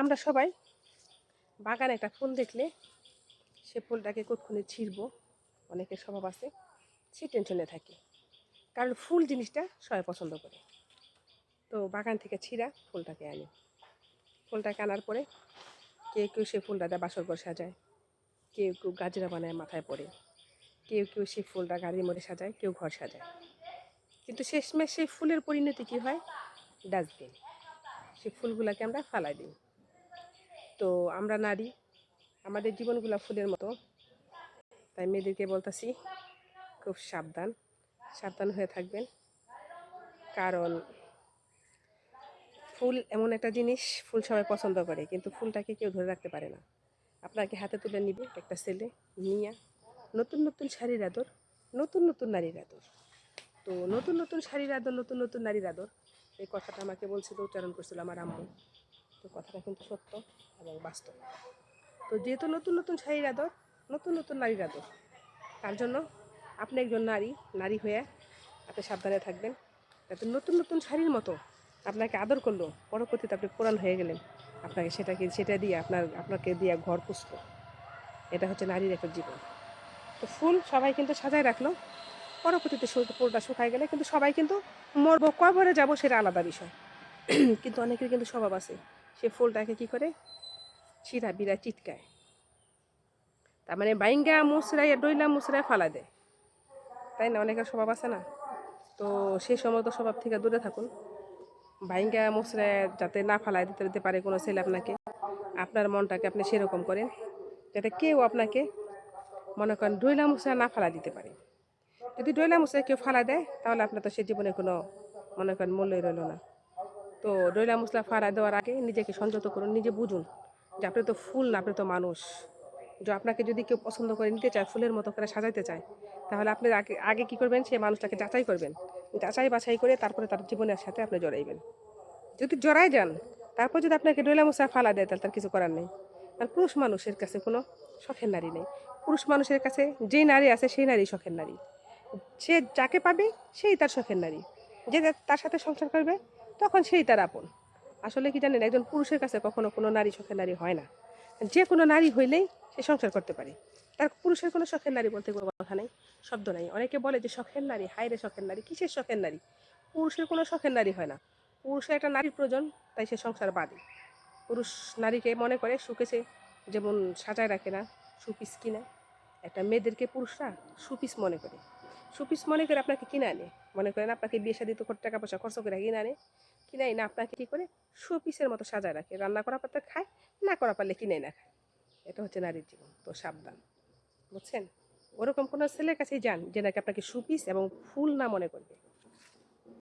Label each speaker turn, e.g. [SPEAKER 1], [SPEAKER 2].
[SPEAKER 1] আমরা সবাই বাগানে একটা ফুল দেখলে সে ফুলটাকে কতক্ষণে ছিঁড়বো, অনেকের স্বভাব আছে, সে টেনশনে থাকে। কারণ ফুল জিনিসটা সবাই পছন্দ করে। তো বাগান থেকে ছিঁড়া ফুলটাকে আনি। ফুলটাকে আনার পরে কেউ কেউ সে ফুলটাতে বাসর ঘর সাজায়, কেউ কেউ গাজরা বানায় মাথায় পরে, কেউ কেউ সেই ফুলটা গাড়ির মধ্যে সাজায়, কেউ ঘর সাজায়। কিন্তু শেষমেশ সেই ফুলের পরিণতি কী হয়? ডাস্টবিন। সেই ফুলগুলোকে আমরা ফালাই দিই। তো আমরা নারী, আমাদের জীবনগুলো ফুলের মতো। তাই মেয়েদেরকে বলতেছি, খুব সাবধান সাবধান হয়ে থাকবেন। কারণ ফুল এমন একটা জিনিস, ফুল সবাই পছন্দ করে, কিন্তু ফুলটাকে কেউ ধরে রাখতে পারে না। আপনাকে হাতে তুলে নিবে একটা ছেলে, নিয়ে নতুন নতুন শাড়ির আদর, নতুন নতুন নারীর আদর। তো নতুন নতুন শাড়ির আদর, নতুন নতুন নারীর আদর, এই কথাটা আমাকে বলছিল, উচ্চারণ করছিল আমার আম্মু। তো কথাটা কিন্তু সত্য এবং বাস্তব। তো যেহেতু নতুন নতুন শাড়ির আদর, নতুন নতুন নারীর আদর, তার জন্য আপনি একজন নারী হয়ে আপনি সাবধানে থাকবেন, যাতে নতুন নতুন শাড়ির মতো আপনাকে আদর করলো, পরবর্তীতে আপনি পুরান হয়ে গেলেন, আপনাকে সেটা দিয়ে আপনাকে দিয়ে ঘর পুষলো। এটা হচ্ছে নারীর একটা জীবন। তো ফুল সবাই কিন্তু সাজায় রাখলো, পরবর্তীতে ফুলটা শুকায় গেলে কিন্তু সবাই কিন্তু মরবো, কবরে যাবো সেটা আলাদা বিষয়। কিন্তু অনেকের কিন্তু স্বভাব আছে, সে ফুলটাকে কি করে ছিঁড়া বিড়া চিটকায়, তার মানে বাইঙ্গা মুসরাই ডইলা মুসরাই ফালা দেয়, তাই না? অনেকের স্বভাব আছে না? তো সেই সমস্ত স্বভাব থেকে দূরে থাকুন। বাইঙ্গা মুসরায় যাতে না ফালায় দিতে পারে কোনো ছেলে আপনাকে, আপনার মনটাকে আপনি সেরকম করেন যাতে কেউ আপনাকে মনে করেন ডইলা মুসরা না ফালা দিতে পারে। যদি ডইলা মুসরা কেউ ফালা দেয়, তাহলে আপনার তো সে জীবনে কোনো মনে করেন মূল্যই রইল না। তো ডইলা মুসরা ফালা দেওয়ার আগে নিজেকে সংযত করুন, নিজে বুঝুন যে আপনি তো ফুল না, আপনি তো মানুষ। যে আপনাকে যদি কেউ পছন্দ করে নিতে চায়, ফুলের মতো করে সাজাইতে চায়, তাহলে আপনি আগে কী করবেন? সেই মানুষটাকে যাচাই করবেন, যাচাই বাছাই করে তারপরে তার জীবনের সাথে আপনি জড়াইবেন। যদি জড়াই যান, তারপর যদি আপনাকে ডইলা মুসরা ফালা দেয়, তাহলে তার কিছু করার নেই। আর পুরুষ মানুষের কাছে কোনো শখের নারী নেই। পুরুষ মানুষের কাছে যেই নারী আছে সেই নারী শখের নারী। সে যাকে পাবে সেই তার শখের নারী। যে তার সাথে সংসার করবে তখন সেই তার আপন। আসলে কি জানেন, একজন পুরুষের কাছে কখনো কোনো নারী শখের নারী হয় না। যে কোনো নারী হইলেই সে সংসার করতে পারে। তার পুরুষের কোনো শখের নারী বলতে কোনো কথা নেই, শব্দ নেই। অনেকে বলে যে শখের নারী, হায় রে শখের নারী, কিসের শখের নারী? পুরুষের কোনো শখের নারী হয় না। পুরুষের একটা নারীর প্রয়োজন, তাই সে সংসার বাঁধে। পুরুষ নারীকে মনে করে সুকেছে, যেমন সাজায় রাখে না, সুপিস কিনে। একটা মেয়েদেরকে পুরুষরা সুপিস মনে করে, সুপিস মনে করে আপনাকে কিনে আনে। মনে করেন আপনাকে বিয়ে শাদী তো টাকা পয়সা খরচ করে কিনে আনে, কিনে না আপনাকে কী করে সুপিসের মতো সাজায় রাখে। রান্না করা পারতে খায়, না করা পারলে কিনে না খায়। এটা হচ্ছে নারীর জীবন। তো সাবধান, বুঝছেন? ওরকম কোনো ছেলের কাছেই যান যে নাকি আপনাকে সুপিস এবং ফুল না মনে করবে।